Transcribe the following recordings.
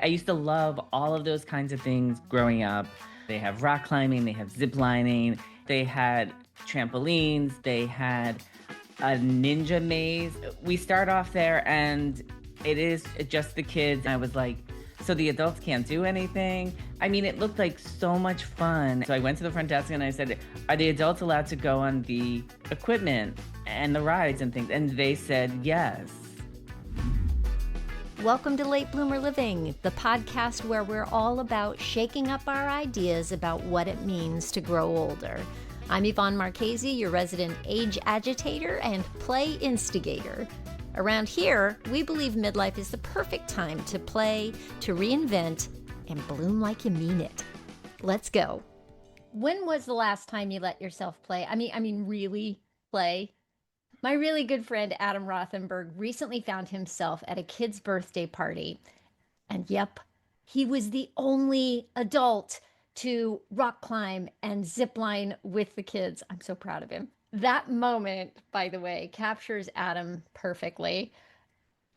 I used to love all of those kinds of things growing up. They have rock climbing, they have ziplining, they had trampolines, they had a ninja maze. We start off there and it is just the kids. I was like, so the adults can't do anything? I mean, it looked like so much fun. So I went to the front desk and I said, are the adults allowed to go on the equipment and the rides and things? And they said yes. Welcome to Late Bloomer Living, the podcast where we're all about shaking up our ideas about what it means to grow older. I'm Yvonne Marchese, your resident age agitator and play instigator. Around here, we believe midlife is the perfect time to play, to reinvent, and bloom like you mean it. Let's go. When was the last time you let yourself play? I mean, really play? My really good friend Adam Rothenberg recently found himself at a kid's birthday party. And yep, he was the only adult to rock climb and zip line with the kids. I'm so proud of him. That moment, by the way, captures Adam perfectly.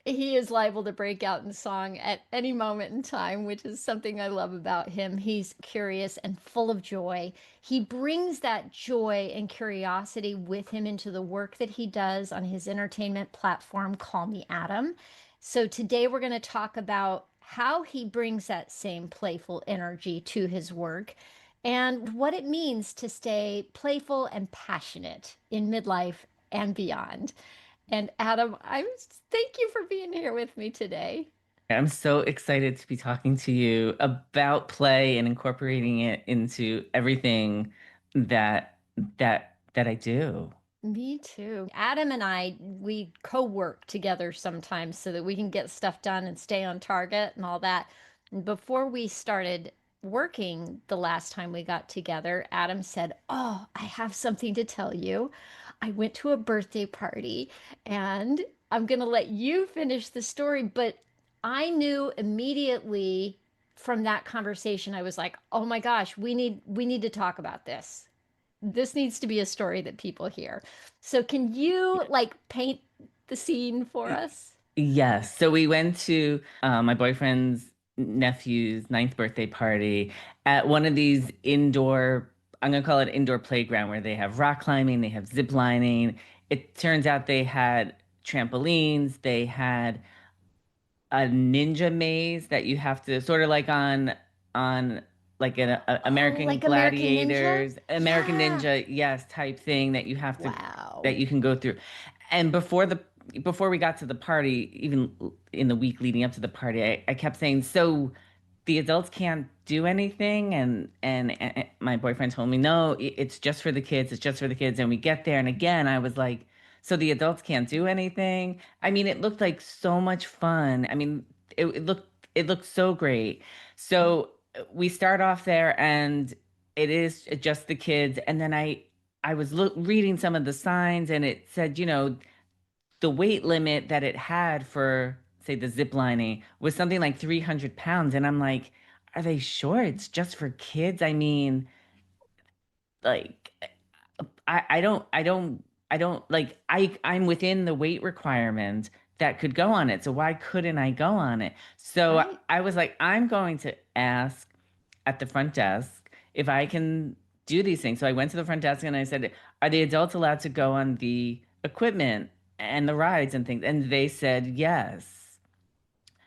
He is liable to break out in song at any moment in time, which is something I love about him. He's curious and full of joy. He brings that joy and curiosity with him into the work that he does on his entertainment platform, Call Me Adam. So today we're going to talk about how he brings that same playful energy to his work and what it means to stay playful and passionate in midlife and beyond. And Adam, thank you for being here with me today. I'm so excited to be talking to you about play and incorporating it into everything that I do. Me too. Adam and I, we co-work together sometimes so that we can get stuff done and stay on target and all that. Before we started working the last time we got together, Adam said, "Oh, I have something to tell you. I went to a birthday party and I'm going to let you finish the story." But I knew immediately from that conversation, I was like, "Oh my gosh, we need to talk about this. This needs to be a story that people hear." So can you like paint the scene for us? Yes. So we went to my boyfriend's nephew's ninth birthday party at one of these indoor, I'm going to call it indoor playground where they have rock climbing, they have zip lining. It turns out they had trampolines, they had a ninja maze that you have to sort of like on like an Oh, American like American Ninja? Gladiators, American Yeah. Ninja, yes, type thing that you have to that Wow. you can go through. And before we got to the party, even in the week leading up to the party, I kept saying, so the adults can't do anything, and my boyfriend told me, no, it's just for the kids, it's just for the kids. And we get there, and again I was like, so the adults can't do anything? I mean, it looked like so much fun. I mean, it looked so great. So we start off there and it is just the kids, and then I was reading some of the signs and it said, the weight limit that it had for, say, the zip lining was something like 300 pounds. And I'm like, are they sure it's just for kids? I mean, like, I don't like, I'm within the weight requirement that could go on it. So why couldn't I go on it? So Right. I was like, I'm going to ask at the front desk if I can do these things. So I went to the front desk and I said, are the adults allowed to go on the equipment and the rides and things? And they said yes.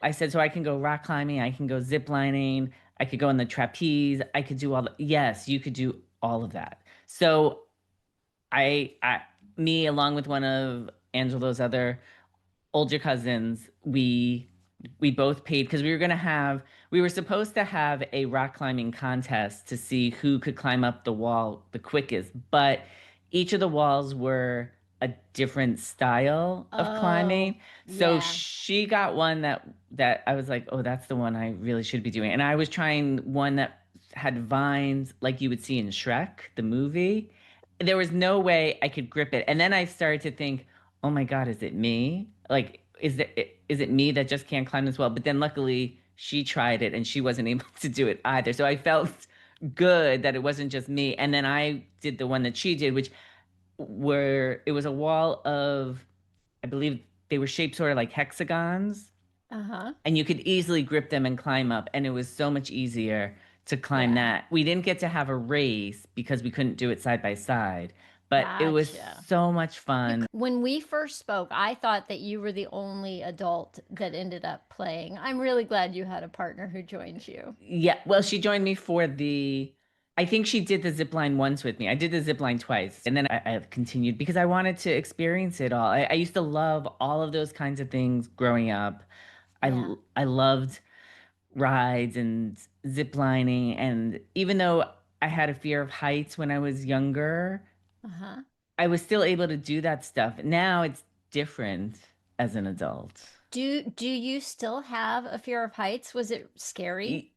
I said, so I can go rock climbing, I can go zip lining, I could go on the trapeze, I could do all the, yes, you could do all of that. So I, me, along with one of Angelo's other older cousins, we both paid because we were supposed to have a rock climbing contest to see who could climb up the wall the quickest, but each of the walls were a different style of Oh, climbing. So yeah. she got one that I was like, oh, that's the one I really should be doing. And I was trying one that had vines like you would see in Shrek, the movie. There was no way I could grip it. And then I started to think, oh my God, is it me? Like, is it me that just can't climb this well? But then luckily she tried it and she wasn't able to do it either. So I felt good that it wasn't just me. And then I did the one that she did, which where it was a wall of, I believe they were shaped sort of like hexagons. Uh-huh. and you could easily grip them and climb up. And it was so much easier to climb Yeah. that. We didn't get to have a race because we couldn't do it side by side, but it was Gotcha. so much fun. When we first spoke, I thought that you were the only adult that ended up playing. I'm really glad you had a partner who joined you. Yeah, well, she joined me for I think she did the zip line once with me. I did the zip line twice, and then I continued because I wanted to experience it all. I used to love all of those kinds of things growing up. Yeah. I loved rides and zip lining, and even though I had a fear of heights when I was younger, Uh-huh. I was still able to do that stuff. Now it's different as an adult. Do you still have a fear of heights? Was it scary? Y-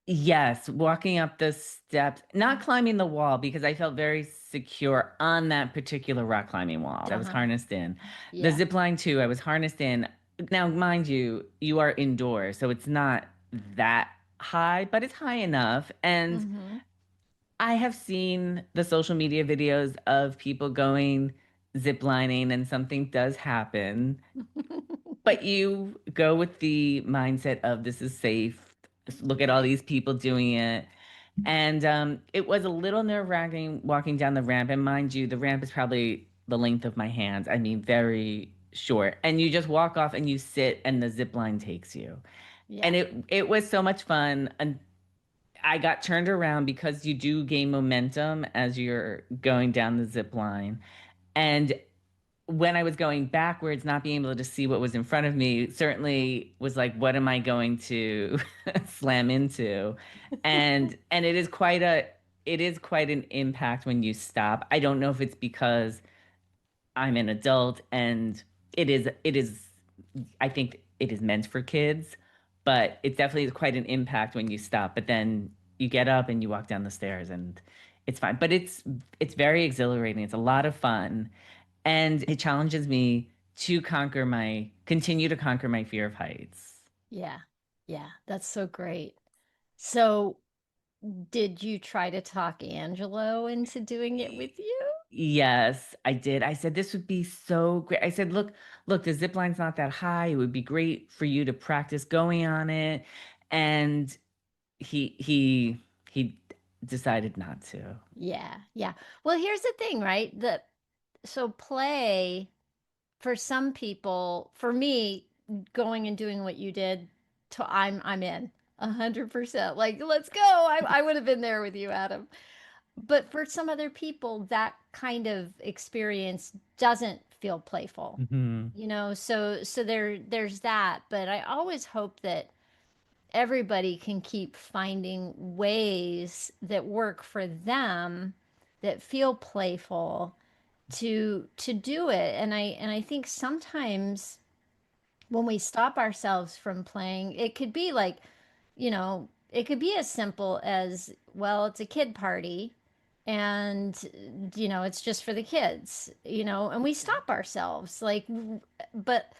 Yes, walking up the steps, not climbing the wall because I felt very secure on that particular rock climbing wall. I was Uh-huh. harnessed in. The Yeah. zip line too, I was harnessed in. Now, mind you, you are indoors, so it's not that high, but it's high enough. And Mm-hmm. I have seen the social media videos of people going zip lining and something does happen, but you go with the mindset of this is safe. Look at all Right. these people doing it. And it was a little nerve-wracking walking down the ramp. And mind you, the ramp is probably the length of my hands. I mean, very short. And you just walk off and you sit and the zip line takes you. And Yeah. it was so much fun. And I got turned around because you do gain momentum as you're going down the zip line. And when I was going backwards, not being able to see what was in front of me, certainly was like, what am I going to slam into? And it is quite an impact when you stop. I don't know if it's because I'm an adult and it is I think it is meant for kids, but it definitely is quite an impact when you stop. But then you get up and you walk down the stairs and it's fine. But it's very exhilarating. It's a lot of fun. And it challenges me to continue to conquer my fear of heights. Yeah. Yeah. That's so great. So, did you try to talk Angelo into doing it with you? Yes, I did. I said this would be so great. I said, look, the zip line's not that high. It would be great for you to practice going on it. And he decided not to. Yeah. Yeah. Well, here's the thing, right? So play for some people, for me, going and doing what you did, I'm in 100%. Like, let's go. I would have been there with you, Adam. But for some other people, that kind of experience doesn't feel playful. Hmm. So there's that. But I always hope that everybody can keep finding ways that work for them that feel playful to do it. And I think sometimes when we stop ourselves from playing, it could be like, it could be as simple as, well, it's a kid party and it's just for the kids, and we stop ourselves like, but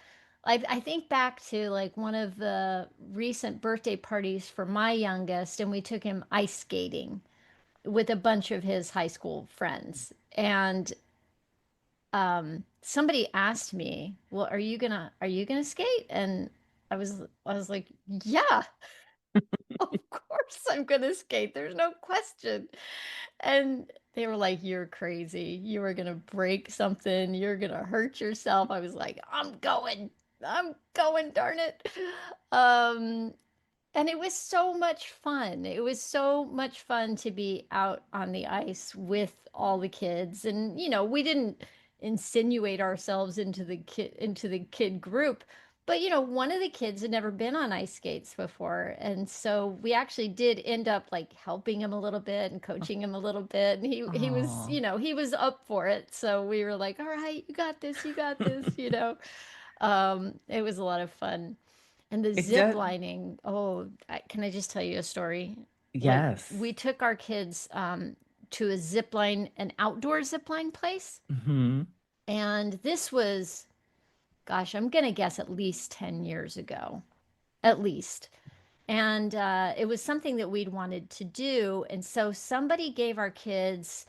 I think back to like one of the recent birthday parties for my youngest, and we took him ice skating with a bunch of his high school friends. And somebody asked me, "Well, are you gonna skate?" And I was like, "Yeah, of course I'm gonna skate. There's no question." And they were like, "You're crazy. You are gonna break something. You're gonna hurt yourself." I was like, "I'm going. I'm going, darn it." Um, and it was so much fun. It was so much fun to be out on the ice with all the kids. And, we didn't insinuate ourselves into the kid group. But, one of the kids had never been on ice skates before. And so we actually did end up like helping him a little bit and coaching him a little bit. And he was, Oh. he was up for it. So we were like, "All right, you got this, you got this. It was a lot of fun. And the It zip does. lining, oh, can I just tell you a story? Like, Yes. we took our kids to an outdoor zip line place. Hmm. And this was, gosh, I'm going to guess at least 10 years ago, at least. And it was something that we'd wanted to do. And so somebody gave our kids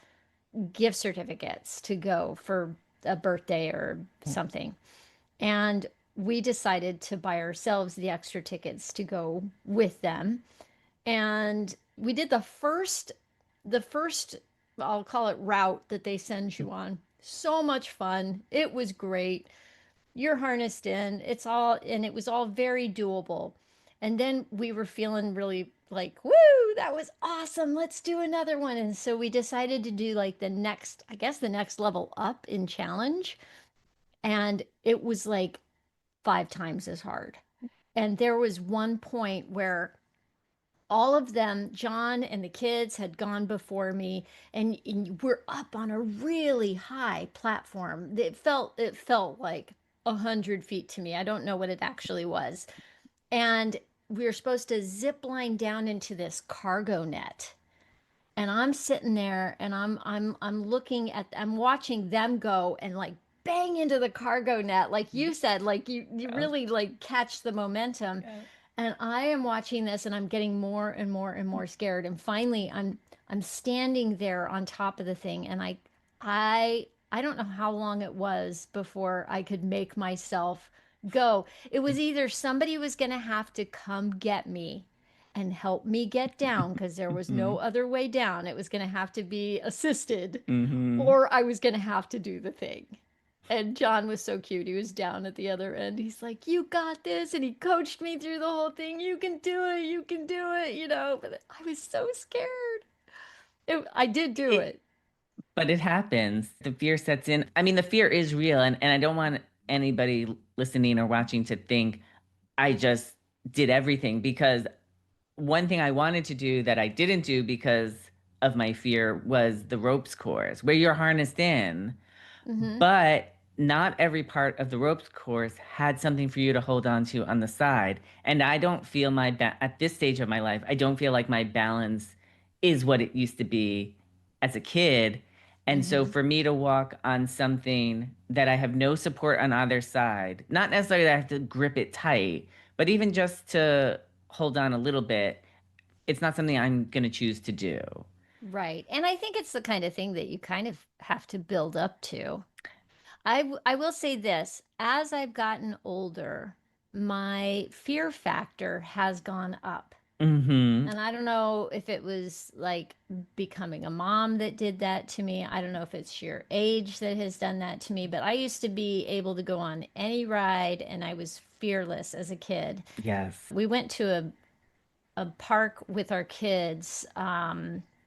gift certificates to go for a birthday or something. And we decided to buy ourselves the extra tickets to go with them. And we did the first, I'll call it route that they send you on. So much fun. It was great. You're harnessed in. And it was all very doable. And then we were feeling really like, woo, that was awesome. Let's do another one. And so we decided to do like the next level up in challenge. And it was like 5 times as hard. And there was one point where all of them, John and the kids, had gone before me, and we're up on a really high platform. It felt like 100 feet to me. I don't know what it actually was. And we were supposed to zip line down into this cargo net. And I'm sitting there and I'm watching them go and like bang into the cargo net, like you said, like you Yeah. really like catch the momentum. Yeah. And I am watching this and I'm getting more and more and more scared. And finally I'm standing there on top of the thing and I don't know how long it was before I could make myself go. It was either somebody was going to have to come get me and help me get down because there was no other way down. It was going to have to be assisted, Mm-hmm. or I was going to have to do the thing. And John was so cute. He was down at the other end. He's like, "You got this." And he coached me through the whole thing. "You can do it. You can do it." But I was so scared. I did do It, it. but it happens. The fear sets in. I mean, the fear is real, and I don't want anybody listening or watching to think I just did everything, because one thing I wanted to do that I didn't do because of my fear was the ropes course, where you're harnessed in. Mm-hmm. But not every part of the ropes course had something for you to hold on to on the side. And I don't feel at this stage of my life, I don't feel like my balance is what it used to be as a kid. And so Mm-hmm. for me to walk on something that I have no support on either side, not necessarily that I have to grip it tight, but even just to hold on a little bit, it's not something I'm going to choose to do. Right. And I think it's the kind of thing that you kind of have to build up to. I will say this, as I've gotten older, my fear factor has gone up. Mm-hmm. And I don't know if it was like becoming a mom that did that to me. I don't know if it's sheer age that has done that to me, but I used to be able to go on any ride and I was fearless as a kid. Yes. We went to a park with our kids.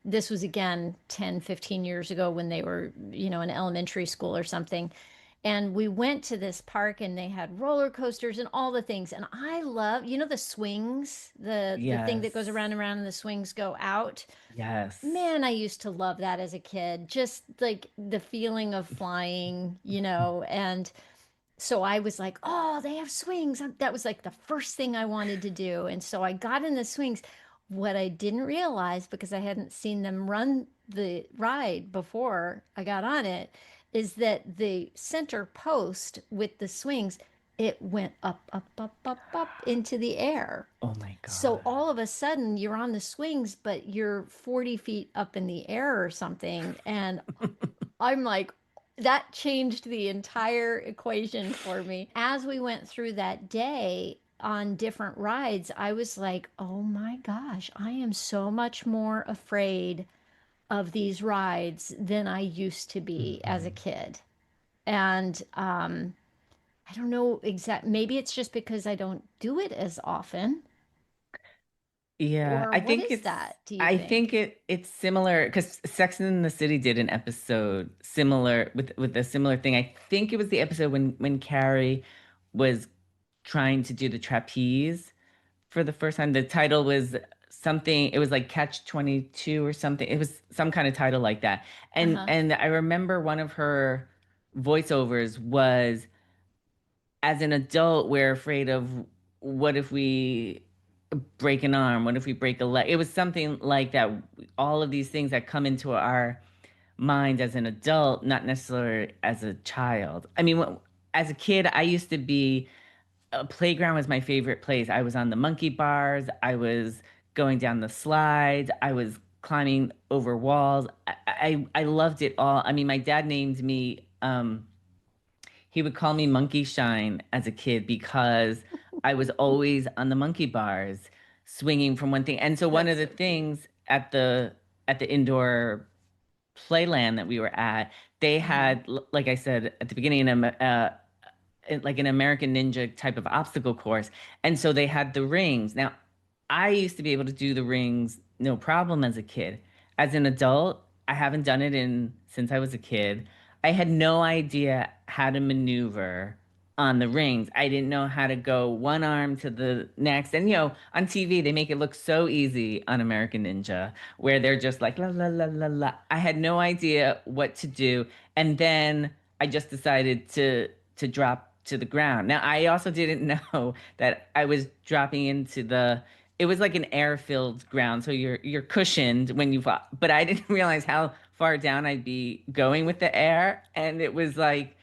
This was again 10, 15 years ago when they were, in elementary school or something. And we went to this park and they had roller coasters and all the things. And I love, the swings, the thing that goes Yes. around and around and the swings go out. Yes. Man, I used to love that as a kid. Just like the feeling of flying, and so I was like, "Oh, they have swings." That was like the first thing I wanted to do. And so I got in the swings. What I didn't realize, because I hadn't seen them run the ride before I got on it, is that the center post with the swings, it went up, up, up, up, up into the air. Oh my So God. all of a sudden you're on the swings, but you're 40 feet up in the air or something. And I'm like, that changed the entire equation for me. As we went through that day on different rides, I was like, oh my gosh, I am so much more afraid of these rides than I used to be as a Mhm. kid. And I don't know maybe it's just because I don't do it as often. Yeah, Or what is that, do you I think? think it's similar because Sex and the City did an episode similar with a similar thing. I think it was the episode when Carrie was trying to do the trapeze for the first time. The title was something, it was like Catch 22 or something. It was some kind of title like that. And Uh-huh. and I remember one of her voiceovers was, as an adult, we're afraid of, what if we break an arm? What if we break a leg? It was something like that. All of these things that come into our mind as an adult, not necessarily as a child. I mean, as a kid, I used to be, a playground was my favorite place. I was on the monkey bars. I was going down the slides. I was climbing over walls. I loved it all. I mean, my dad named me, he would call me Monkey Shine as a kid because I was always on the monkey bars, swinging from one thing. And so one of That's the so cute. things at the indoor playland that we were at, they Hmm. had, like I said at the beginning, like an American Ninja type of obstacle course. And so they had the rings. Now, I used to be able to do the rings no problem as a kid. As an adult, I haven't done it in since I was a kid. I had no idea how to maneuver on the rings. I didn't know how to go one arm to the next. And on TV they make it look so easy on American Ninja where they're just like la la la la la. I had no idea what to do. And then I just decided to drop to the ground. Now, I also didn't know that I was dropping into the it was like an air-filled ground, so you're cushioned when you fall. But I didn't realize how far down I'd be going with the air, and it was like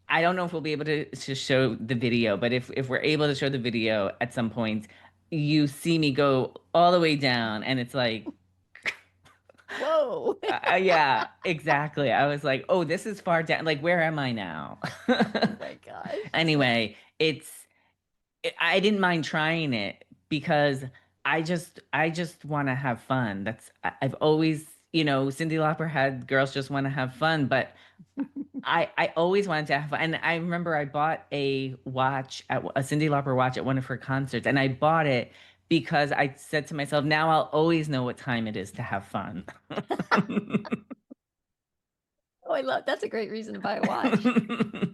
I don't know if we'll be able to show the video, but if we're able to show the video at some point, you see me go all the way down, and it's like Whoa. yeah, exactly. I was like, oh, this is far down. Like, where am I now? Oh my gosh. Anyway, I didn't mind trying it because I just want to have fun. I've always, Cyndi Lauper had Girls Just Want to Have Fun, but I always wanted to have fun. And I remember I bought a Cyndi Lauper watch at one of her concerts, and I bought it because I said to myself, now I'll always know what time it is to have fun. Oh, I love that's a great reason to buy a watch.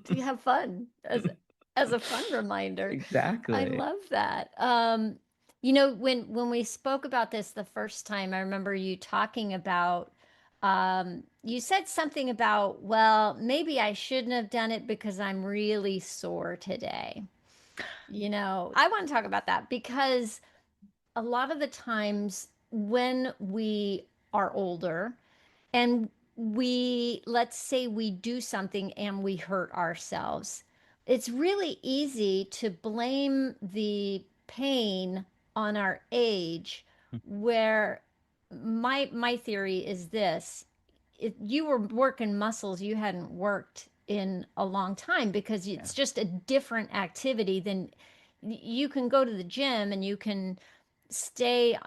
To have fun as a fun reminder. I Exactly. love that. When we spoke about this the first time, I remember you talking about you said something about, well, maybe I shouldn't have done it because I'm really sore today. I want to talk about that because a lot of the times when we are older and let's say we do something and we hurt ourselves, it's really easy to blame the pain on our age, where my theory is this: if you were working muscles you hadn't worked in a long time, because Yeah. it's just a different activity than you can go to the gym and you can stay,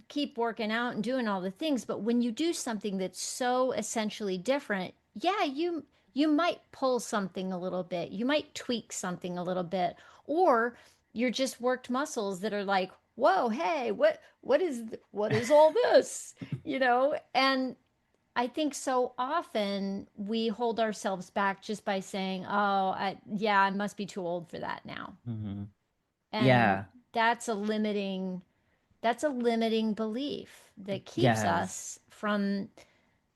keep working out and doing all the things. But when you do something that's so essentially different, yeah, you might pull something a little bit, you might tweak something a little bit, or you're just worked muscles that are like, whoa, hey, what is all this? And I think so often we hold ourselves back just by saying, oh, yeah, I must be too old for that now. Hmm. And Yeah. that's a limiting belief that keeps Yes. us from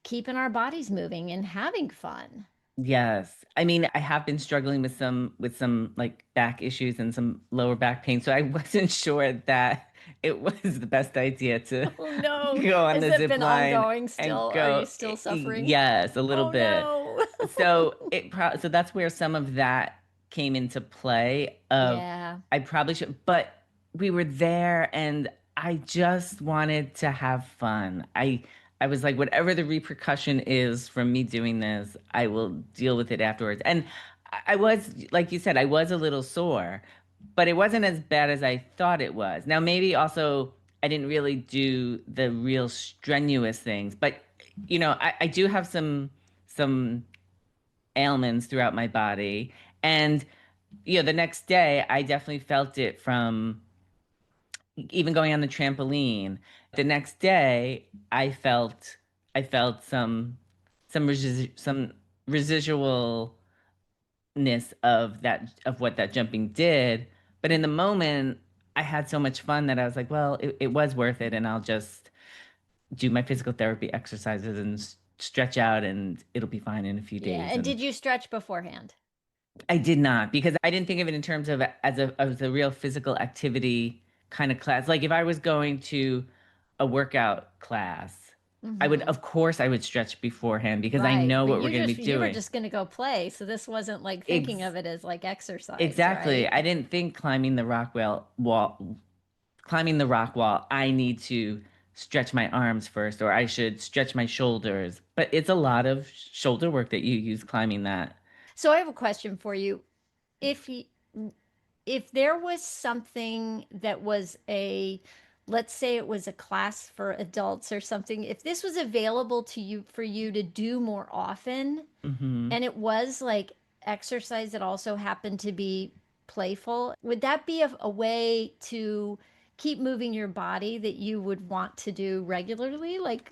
keeping our bodies moving and having fun. Yes. I mean, I have been struggling with some like back issues and some lower back pain, so I wasn't sure that it was the best idea to Oh no. go on Has the it zip been line ongoing and still? Are you go still suffering? yes, a little Oh bit. no. So that's where some of that came into play of Yeah. I probably should, but we were there and I just wanted to have fun. I was like, whatever the repercussion is from me doing this, I will deal with it afterwards. And I was, like you said, I was a little sore, but it wasn't as bad as I thought it was. Now, maybe also I didn't really do the real strenuous things, but I do have some ailments throughout my body. And the next day I definitely felt it from even going on the trampoline. The next day, I felt some residualness of what that jumping did. But in the moment, I had so much fun that I was like, well, it was worth it, and I'll just do my physical therapy exercises and stretch out, and it'll be fine in a few Yeah. days. And And did you stretch beforehand? I did not because I didn't think of it in terms of as a real physical activity kind of class. Like if I was going to a workout class, Mm-hmm. of course I would stretch beforehand because I Right. know But what we're going to be you were doing. just going to go play. So this wasn't like thinking Ex of it as like exercise, exactly. right? I didn't think climbing the rock wall, I need to stretch my arms first or I should stretch my shoulders. But it's a lot of shoulder work that you use climbing that. So I have a question for you. If you, if there was something that was a, let's say it was a class for adults or something, if this was available to you for you to do more often, Hmm. and it was like exercise that also happened to be playful, would that be a way to keep moving your body that you would want to do regularly? Like,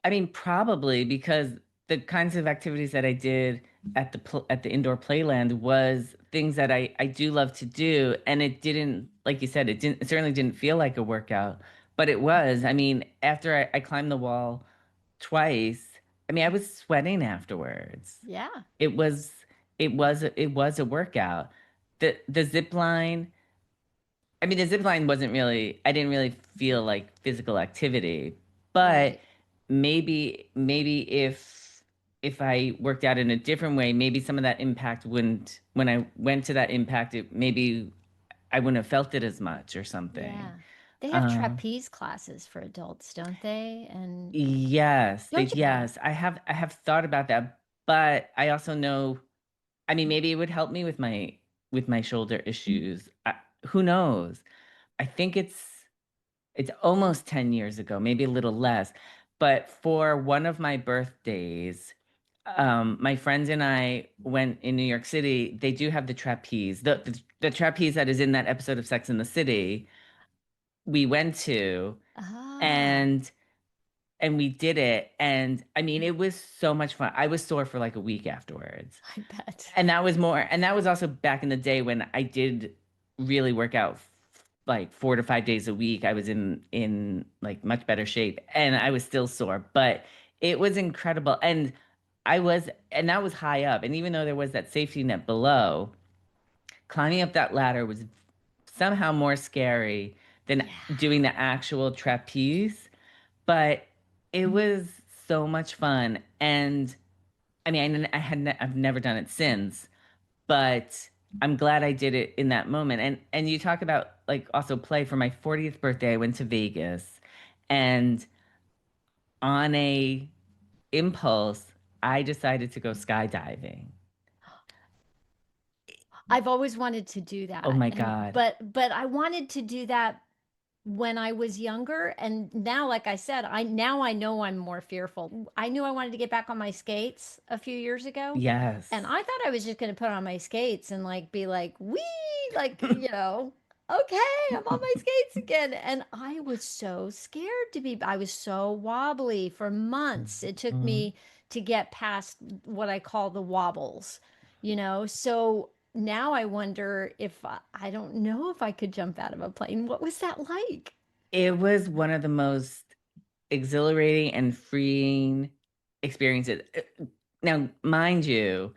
I mean, probably because the kinds of activities that I did at the indoor playland was things that I do love to do, and it didn't, like you said, it certainly didn't feel like a workout, but it was. I mean, after I climbed the wall twice, I mean, I was sweating afterwards. yeah, It was it was a workout. The zip line, I mean, the zip line wasn't really, I didn't really feel like physical activity, but right. maybe if I worked out in a different way, maybe some of that impact wouldn't, when I went to that impact, maybe I wouldn't have felt it as much or something. Yeah. They have Uh, trapeze classes for adults, don't they? And don't you? Oh, yes, I have thought about that, but I also know, I mean, maybe it would help me with my shoulder issues. Who knows? I think it's almost 10 years ago, maybe a little less. But for one of my birthdays, my friends and I went in New York City. They do have the trapeze, the trapeze that is in that episode of Sex and the City. We went to, ah, and we did it. And I mean, it was so much fun. I was sore for like a week afterwards. I bet. And that was also back in the day when I did really work out like 4 to 5 days a week. I was in like much better shape, and I was still sore, but it was incredible. And that was high up. And even though there was that safety net below, climbing up that ladder was somehow more scary than Yeah. doing the actual trapeze. But it was so much fun. And I mean, I've never done it since, but I'm glad I did it in that moment. And you talk about like also play. For my 40th birthday, I went to Vegas, and on a impulse, I decided to go skydiving. I've always wanted to do Oh that. my And God. but I wanted to do that when I was younger, and now, like I said, I know I'm more fearful. I knew I wanted to get back on my skates a few years ago, and Yes. I thought I was just going to put on my skates and like be like, "Wee!" like, okay, I'm on my skates again. And I was so scared to be, I was so wobbly for months. It took Mhm. me to get past what I call the wobbles. So now I wonder if I don't know if I could jump out of a plane. What was that like? It was one of the most exhilarating and freeing experiences. Now, mind you,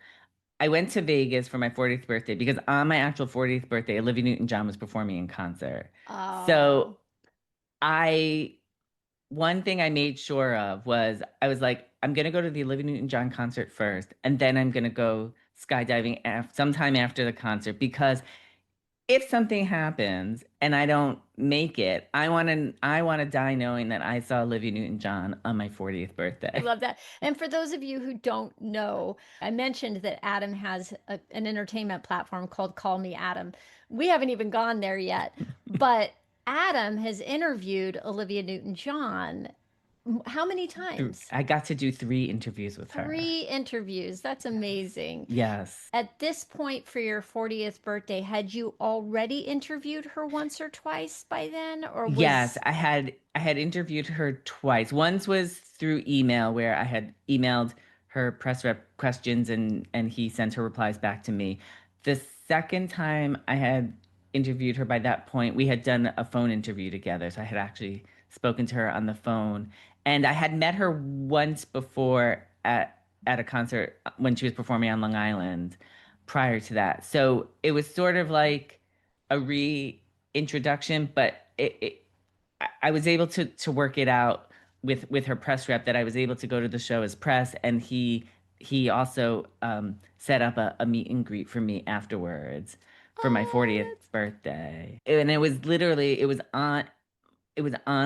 I went to Vegas for my 40th birthday because on my actual 40th birthday, Olivia Newton-John was performing in concert. So Oh, I, one thing I made sure of was I was like, I'm gonna go to the Olivia Newton-John concert first, and then I'm gonna go skydiving sometime after the concert, because if something happens and I don't make it, I want to die knowing that I saw Olivia Newton-John on my 40th I birthday. love that. And for those of you who don't know, I mentioned that Adam has an entertainment platform called Call Me Adam. We haven't even gone there yet, but Adam has interviewed Olivia Newton-John. How many times? I got to do 3 interviews with her. 3 interviews. That's amazing. Yes. At this point for your 40th birthday, had you already interviewed her once or twice by then? Or Yes, was, I had interviewed her twice. Once was through email, where I had emailed her press rep questions, and he sent her replies back to me. The second time I had interviewed her, by that point we had done a phone interview together. So I had actually spoken to her on the phone, and I had met her once before at a concert when she was performing on Long Island prior to that. So it was sort of like a reintroduction, but I was able to work it out with her press rep, that I was able to go to the show as press, and he also set up a meet and greet for me afterwards for my oh, 40th that's, birthday. And it was literally, it was on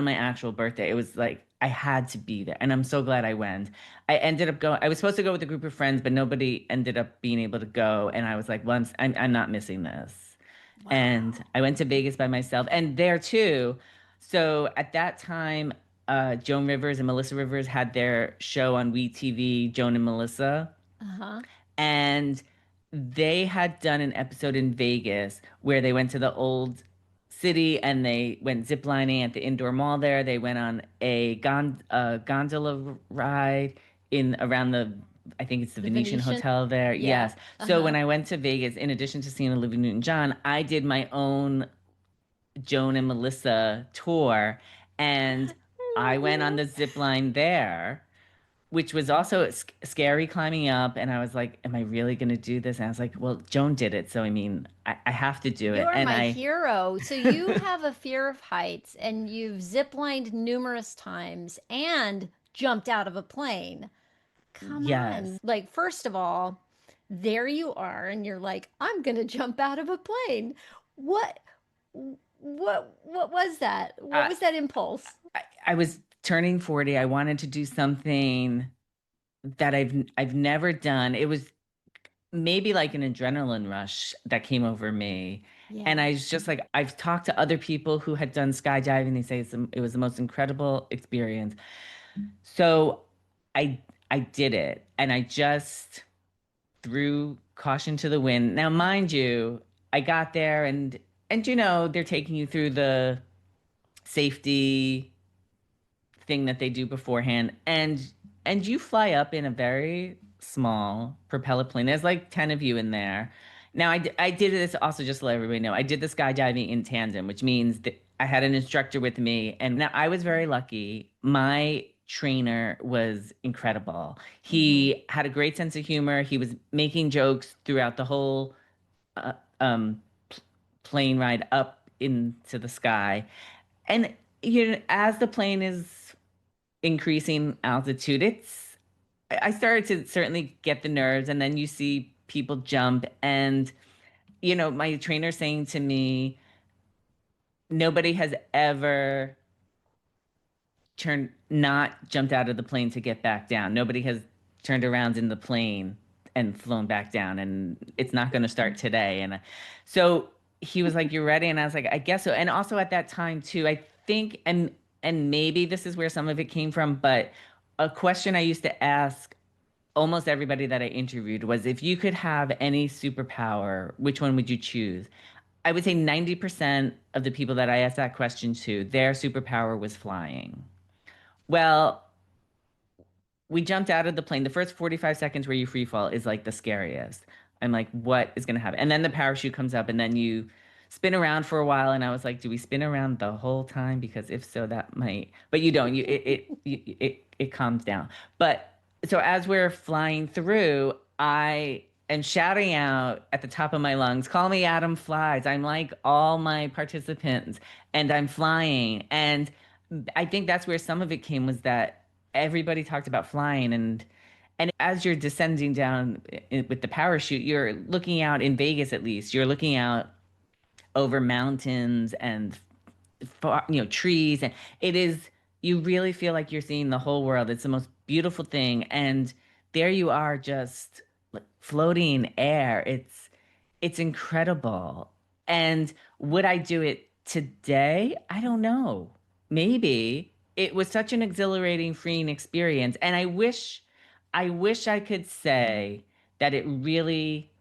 my actual birthday. It was like I had to be there, and I'm so glad I went. I ended up going. I was supposed to go with a group of friends, but nobody ended up being able to go, and I was like, "Once, I'm not missing this." And Wow. I went to Vegas by myself, and there too. So at that time, Joan Rivers and Melissa Rivers had their show on WeTV, Joan and Melissa, Uh-huh. and they had done an episode in Vegas where they went to the old city and they went ziplining at the indoor mall there. They went on a gondola ride in around the, I think it's the The Venetian Venetian? Hotel there. Yeah. Yes. So when Uh-huh. I went to Vegas, in addition to seeing Olivia Newton-John, I did my own Joan and Melissa tour, and I I love went on you. the zip line there, which was also scary climbing up. And I was like, am I really going to do this? And I was like, well, Joan did it. So, I mean, I have to do it. You're And my I, hero. So you have a fear of heights and you've ziplined numerous times and jumped out of a plane. Come on. yes. Like, first of all, there you are, and you're like, I'm gonna jump out of a plane. What what was that? What I, was that impulse? I was turning 40. I wanted to do something that I've never done. It was maybe like an adrenaline rush that came over me. And Yeah. I was just like, I've talked to other people who had done skydiving. They say it was the most incredible experience. So I I did it, and I just threw caution to the wind. Now, mind you, I got there, and they're taking you through the safety thing that they do beforehand, and you fly up in a very small propeller plane. There's like 10 of you in there. Now, I did this also just to let everybody know. I did the skydiving in tandem, which means that I had an instructor with me. And now I was very lucky. My trainer was incredible. Mm-hmm. He had a great sense of humor. He was making jokes throughout the whole uh, um, plane ride up into the sky. And as the plane is increasing altitude, I started to certainly get the nerves, and then you see people jump, and my trainer saying to me, nobody has ever turned not jumped out of the plane to get back down. Nobody has turned around in the plane and flown back down, and it's not going to start today. And so he was like, "You're ready?" And I was like, "I guess so." And also at that time too, I think, and maybe this is where some of it came from, but a question I used to ask almost everybody that I interviewed was, if you could have any superpower, which one would you choose? I would say 90% of the people that I asked that question to, their superpower was flying. Well, we jumped out of the plane. The first 45 seconds where you free fall is like the scariest. I'm like, what is going to happen? And then the parachute comes up, and then you spin around for a while. And I was like, do we spin around the whole time? Because if so, that might, but you don't, it calms down. But so as we're flying through, I am shouting out at the top of my lungs, call me Adam Flies. I'm like all my participants, and I'm flying. And I think that's where some of it came, was that everybody talked about flying, and as you're descending down with the parachute, you're looking out in Vegas, at least you're looking out over mountains and trees, and it is, you really feel like you're seeing the whole world. It's the most beautiful thing, and there you are, just like floating in air. It's incredible. And would I do it today? I don't know. Maybe. It was such an exhilarating, freeing experience. And I wish I could say that it really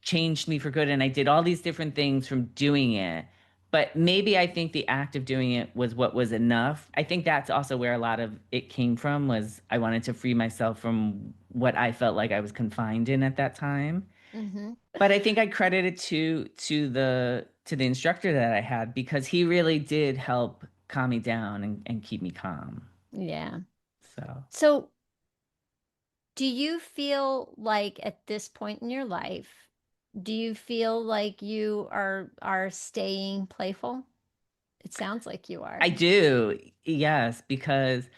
changed me for good. And I did all these different things from doing it. But maybe I think the act of doing it was what was enough. I think that's also where a lot of it came from, was I wanted to free myself from what I felt like I was confined in at that time. Mm-hmm. But I think I credit it to the instructor that I had, because he really did help calm me down and keep me calm. Yeah. So So do you feel like at this point in your life, do you feel like you are staying playful? It sounds like you I are. do, yes, because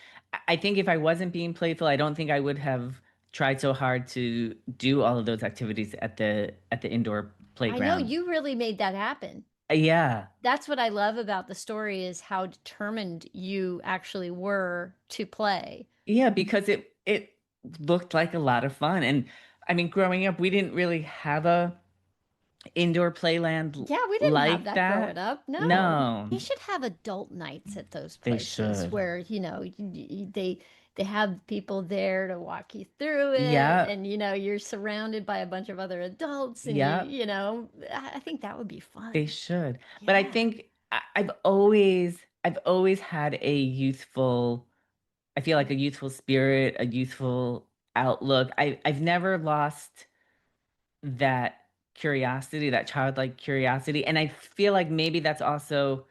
I think if I wasn't being playful, I don't think I would have tried so hard to do all of those activities at the indoor I know playground. you really made that happen. Yeah. That's what I love about the story is how determined you actually were to play. Yeah, because it looked like a lot of fun. And I mean, growing up, we didn't really have a indoor playland Yeah, we didn't have like that growing that. up. No. No, You should have adult nights at those they places should. where, they have people there to walk you through it Yeah, and you're surrounded by a bunch of other adults and yeah, I think that would be they fun. should. But I Yeah. think I've always had a youthful, I feel like a youthful spirit, a youthful outlook. I've never lost that curiosity, that childlike curiosity. And I feel like maybe that's also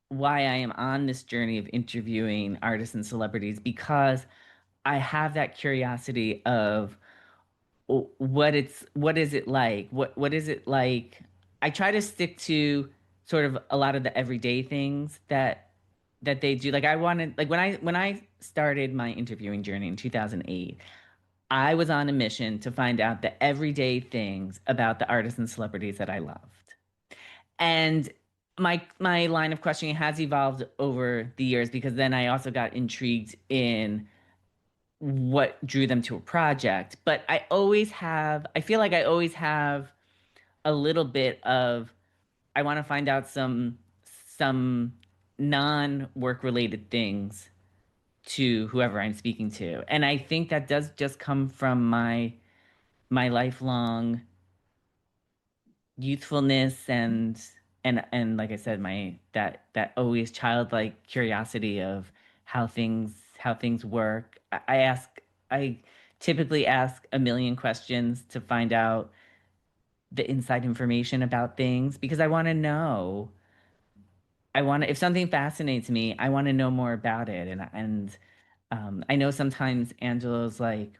why I am on this journey of interviewing artists and celebrities, because I have that curiosity of what is it like? What is it like? I try to stick to sort of a lot of the everyday things that they do. Like I wanted, like when I started my interviewing journey in 2008, I was on a mission to find out the everyday things about the artists and celebrities that I loved. And my line of questioning has evolved over the years, because then I also got intrigued in what drew them to a project. But I feel like I always have a little bit of, I want to find out some non-work related things to whoever I'm speaking to. And I think that does just come from my lifelong youthfulness and like I said, my that always childlike curiosity of how things work. I typically ask a million questions to find out the inside information about things, because I want to know. I want to, if something fascinates me, I want to know more about it. And I know sometimes Angela's like,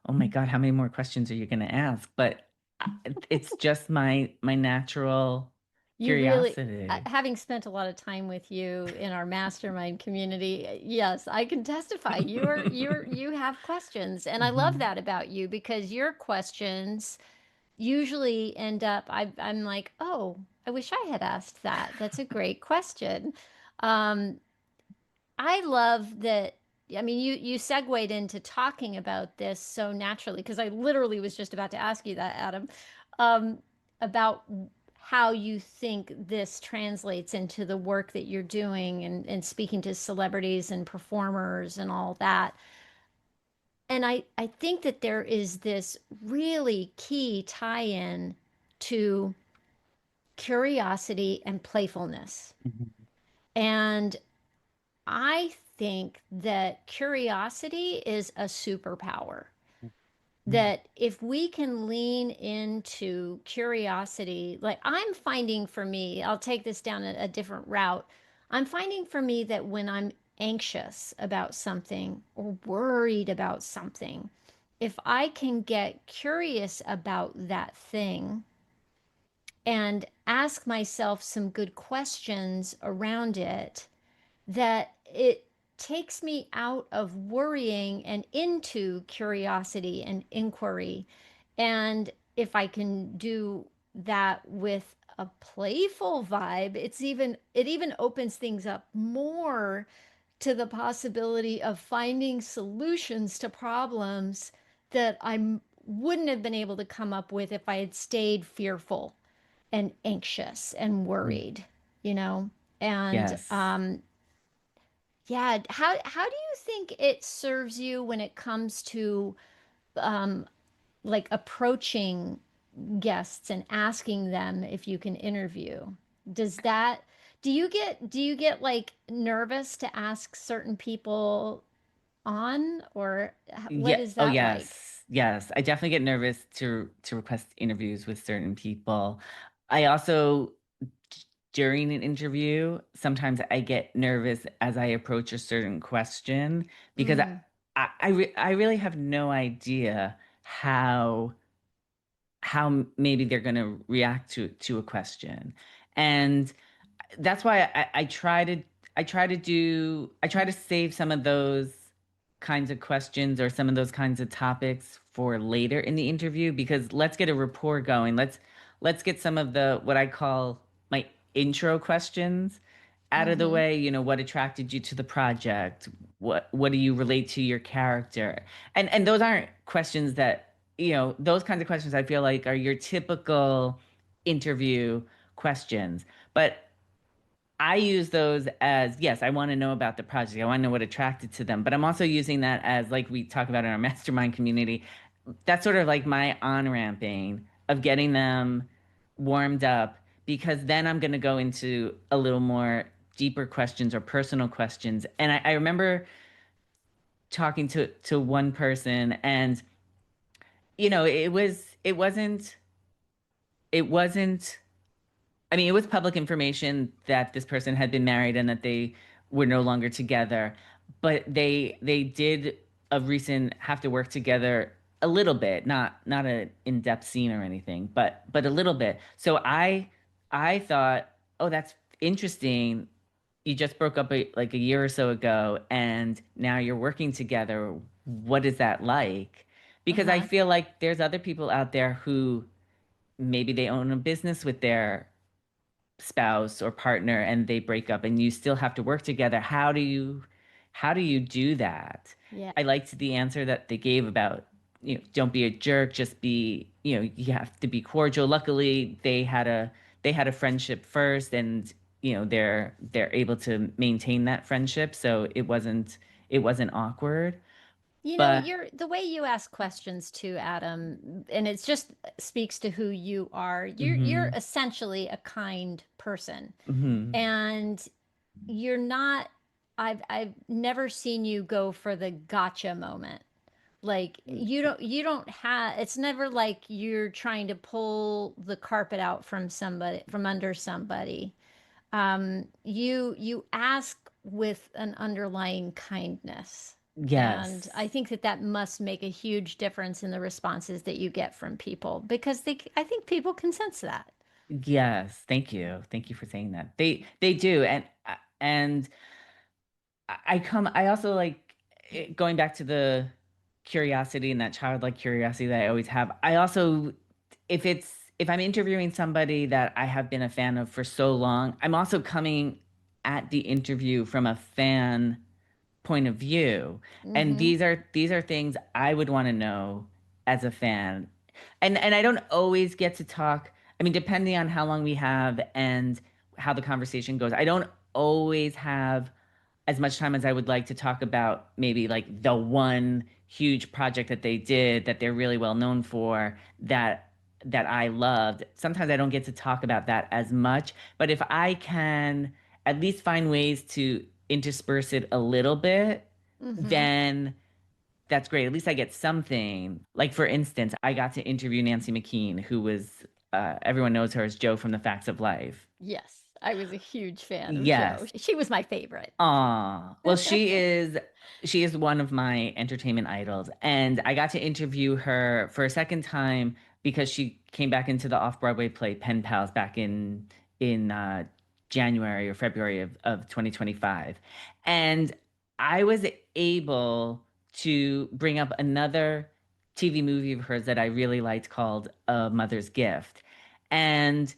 oh my God, how many more questions are you going to ask? But it's just my natural You really, curiosity. having spent a lot of time with you in our mastermind community, yes, I can testify. You have questions, and I love Mhm. that about you because your questions usually end up. I'm like, oh, I wish I had asked that. That's a great question. Um, I love that. I mean, you segued into talking about this so naturally because I literally was just about to ask you that, Adam, um, about how you think this translates into the work that you're doing and speaking to celebrities and performers and all that. And I think that there is this really key tie-in to curiosity and playfulness. Mhm. And I think that curiosity is a superpower. Mhm. That if we can lean into curiosity, like I'm finding for me, I'll take this down a different route. I'm finding for me that when I'm anxious about something or worried about something, if I can get curious about that thing and ask myself some good questions around it, that it takes me out of worrying and into curiosity and inquiry. And if I can do that with a playful vibe, it even opens things up more to the possibility of finding solutions to problems that I wouldn't have been able to come up with if I had stayed fearful and anxious and Mm. worried, you know? And Yes. yeah, how do you think it serves you when it comes to um, like approaching guests and asking them if you can interview? Does that do you get like nervous to ask certain people on or what Yeah. is Oh, that like? yes. Yes. I definitely get nervous to request interviews with certain people. I also, during an interview, sometimes I get nervous as I approach a certain question, because Mm, I really have no idea how maybe they're going to react to a question. And that's why I try to save some of those kinds of questions or some of those kinds of topics for later in the interview, because let's get a rapport going. let's get some of the what I call my intro questions out of the Mm-hmm. way. What attracted you to the project? What do you relate to your character? And those aren't questions that, those kinds of questions I feel like are your typical interview questions. But I use those as, yes, I want to know about the project. I want to know what attracted to them. But I'm also using that as, like we talk about in our mastermind community, that's sort of like my on-ramping of getting them warmed up, because then I'm going to go into a little more deeper questions or personal questions. And I remember talking to one person, and it wasn't I mean, it was public information that this person had been married and that they were no longer together, but they did a recent have to work together a little bit, not an in-depth scene or anything, but a little bit. So I thought, oh, that's interesting. You just broke up like a year or so ago, and now you're working together. What is that like? Because I Uh-huh. feel like there's other people out there who maybe they own a business with their spouse or partner and they break up and you still have to work together. How do you do that? Yeah. I liked the answer that they gave about, don't be a jerk, just be, you have to be cordial. Luckily, they had a friendship first, and they're able to maintain that friendship, so it wasn't awkward. But You're the way you ask questions too, Adam, and it's just speaks to who you are. You're mhm, essentially a kind person. mhm. And you're not I've never seen you go for the gotcha moment. Like you don't have it's never like you're trying to pull the carpet out from somebody from under somebody. You ask with an underlying kindness. And Yes. I think that that must make a huge difference in the responses that you get from people because I think people can sense that. Yes, thank you. Thank you for saying that. They do, and I also like going back to the curiosity and that childlike curiosity that I always have. I also, if I'm interviewing somebody that I have been a fan of for so long, I'm also coming at the interview from a fan point of view. And Mm-hmm. these are things I would want to know as a fan. And I don't always get to talk. I mean, depending on how long we have and how the conversation goes, I don't always have as much time as I would like to talk about maybe like the one huge project that they did that they're really well known for, that I loved. Sometimes I don't get to talk about that as much, but if I can at least find ways to intersperse it a little bit, Mm-hmm. then that's great. At least I get something. Like, for instance, I got to interview Nancy McKean, who was, everyone knows her as Jo from The Facts of Life. Yes, I was a huge fan of Jo. Yes. She was my favorite. Well, she is one of my entertainment idols, and I got to interview her for a second time because she came back into the off-Broadway play Pen Pals back in January or February of 2025. And I was able to bring up another TV movie of hers that I really liked called A Mother's Gift. And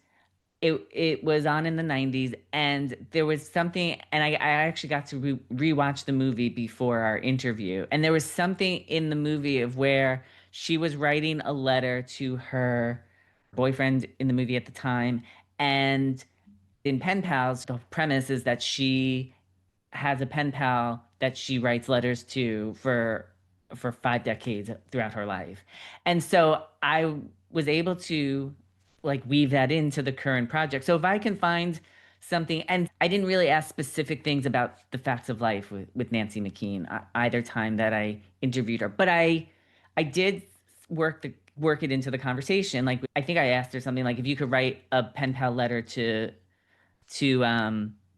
it was on in the 90s, and there was something, and I actually got to rewatch the movie before our interview, and there was something in the movie of where she was writing a letter to her boyfriend in the movie at the time. And in Pen Pals, the premise is that she has a pen pal that she writes letters to for 5 decades throughout her life. And so I was able to like weave that into the current project. So if I can find something, and I didn't really ask specific things about the facts of life with Nancy McKean either time that I interviewed her, but I did work it into the conversation. Like, I think I asked her something like, if you could write a pen pal letter to to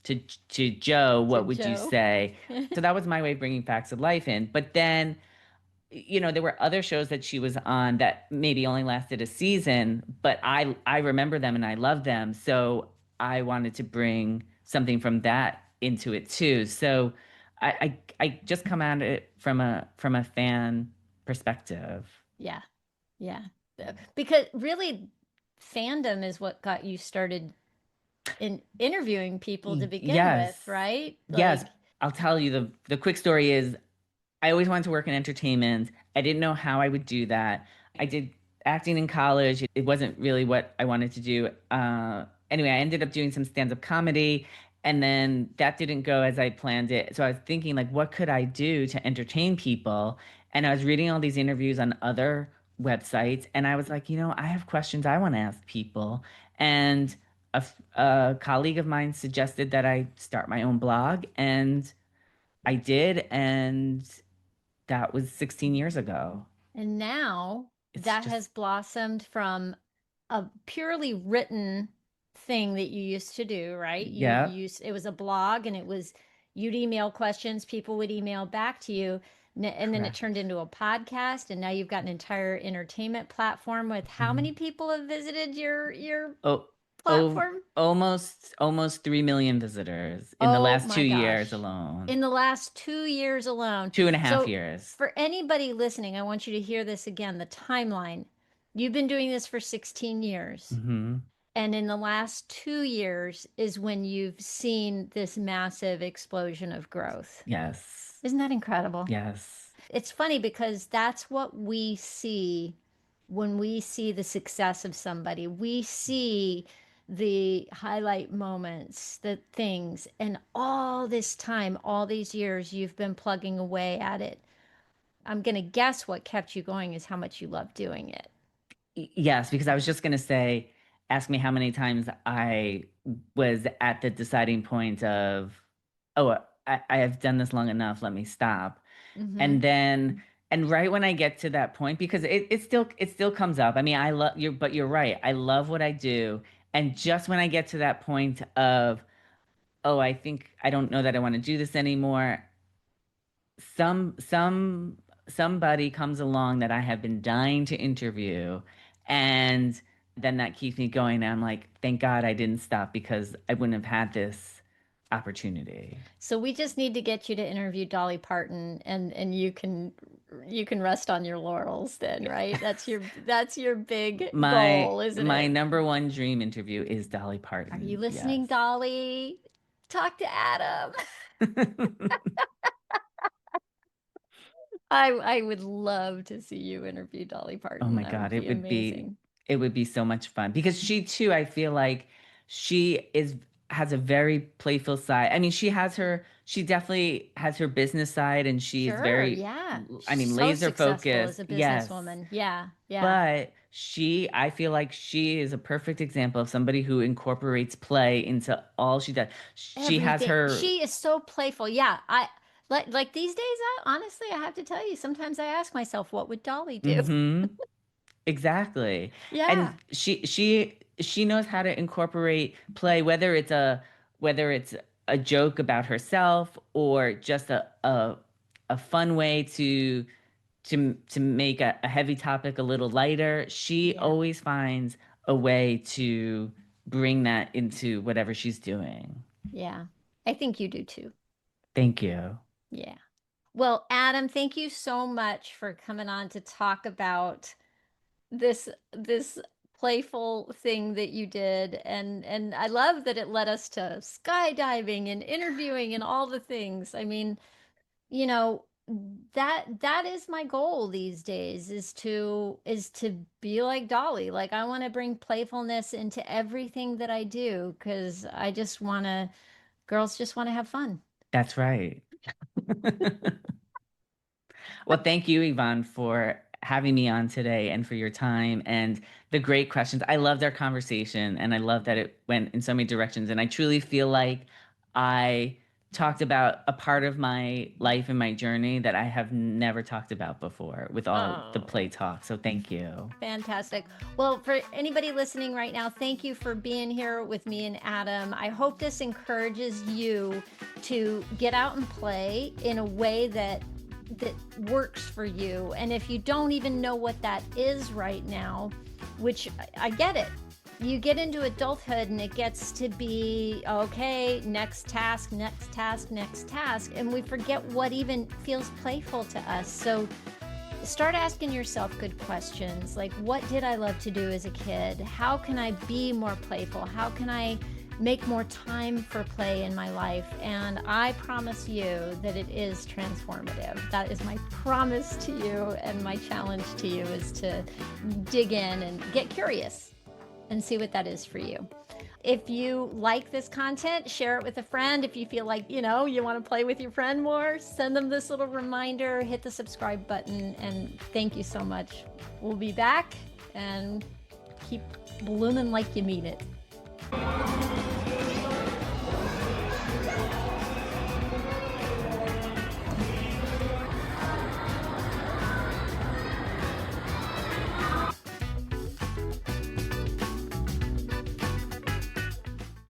Jo, To what would you Jo. say? So that was my way of bringing facts of life in. But then, there were other shows that she was on that maybe only lasted a season, but I remember them and I love them. So I wanted to bring something from that into it too. So I just come at it from a fan perspective. Yeah. Yeah. Because really fandom is what got you started in interviewing people to begin with, Yes. right? Yes. Like, I'll tell you the quick story is I always wanted to work in entertainment. I didn't know how I would do that. I did acting in college. It wasn't really what I wanted to do. Anyway, I ended up doing some stand-up comedy, and then that didn't go as I planned it. So I was thinking, like, what could I do to entertain people? And I was reading all these interviews on other websites, and I was like, I have questions I want to ask people. And a colleague of mine suggested that I start my own blog, and I did, and that was 16 years ago. and now It's that just, has blossomed from a purely written thing that you used to do, right? You yeah, used, it was a blog, and it was, you'd email questions, people would email back to you, and then it correct. turned into a podcast, and now you've got an entire entertainment platform with how Mhm. many people have visited your Oh, oh, platform? almost 3 million visitors in the Oh last two my years gosh. alone. In the last 2 years alone. Two and a half So, years. for anybody listening, I want you to hear this again, the timeline. You've been doing this for 16 years. Hmm. And in the last 2 years is when you've seen this massive explosion of growth. Yes. Isn't that incredible? Yes. It's funny because that's what we see when we see the success of somebody. We see the highlight moments, the things, and all this time, all these years, you've been plugging away at it. I'm going to guess what kept you going is how much you love doing it. Yes, because I was just going to say, ask me how many times I was at the deciding point of, oh, I have done this long enough, let me stop. Mm-hmm. And then, and right when I get to that point, because it still comes up. I mean, I love you, but you're right. I love what I do. And just when I get to that point of, oh, I think I don't know that I want to do this anymore, somebody comes along that I have been dying to interview, and then that keeps me going. And I'm like, thank God I didn't stop because I wouldn't have had this opportunity. So we just need to get you to interview Dolly Parton, and you can rest on your laurels then, right? That's your big My goal, isn't my it? number one dream interview is Dolly Are you Parton. Yes. listening, Dolly? Talk to Adam. I would love to see you interview Dolly Oh Parton. my That would God, be amazing. it would be so much fun because she too, I feel like she has a very playful side. I mean, she definitely has her business side and she is Sure, very, yeah. I mean, So laser successful as focused. a Yes. businesswoman. Yeah, yeah. But I feel like she is a perfect example of somebody who incorporates play into all she does. She has Everything. her, She is so playful. Yeah, I like these days, honestly, I have to tell you, sometimes I ask myself, what would Dolly do? mm-hmm. Exactly. Yeah. And she knows how to incorporate play, whether it's a joke about herself or just a fun way to make a heavy topic a little lighter. She Yeah. always finds a way to bring that into whatever she's doing. Yeah. I think you do too. Thank you. Yeah. Well, Adam, thank you so much for coming on to talk about this playful thing that you did, and I love that it led us to skydiving and interviewing and all the things. I mean, you know, that is my goal these days, is to be like Dolly. Like, I want to bring playfulness into everything that I do, because I just want to, girls just want to have fun. That's right. Well, thank you, Yvonne, for having me on today and for your time and the great questions. I loved our conversation and I love that it went in so many directions. And I truly feel like I talked about a part of my life and my journey that I have never talked about before with all the Oh, play talk. So thank you. fantastic. Well, for anybody listening right now, thank you for being here with me and Adam. I hope this encourages you to get out and play in a way that works for you. And if you don't even know what that is right now, which I get it. You get into adulthood and it gets to be, okay, next task, next task, next task, and we forget what even feels playful to us. So Start asking yourself good questions like, what did I love to do as a kid? How can I be more playful? How can I make more time for play in my life? And I promise you that it is transformative. That is my promise to you, and my challenge to you is to dig in and get curious and see what that is for you. If you like this content, share it with a friend. If you feel like, you want to play with your friend more, send them this little reminder, hit the subscribe button, and thank you so much. We'll be back, and keep blooming like you mean it.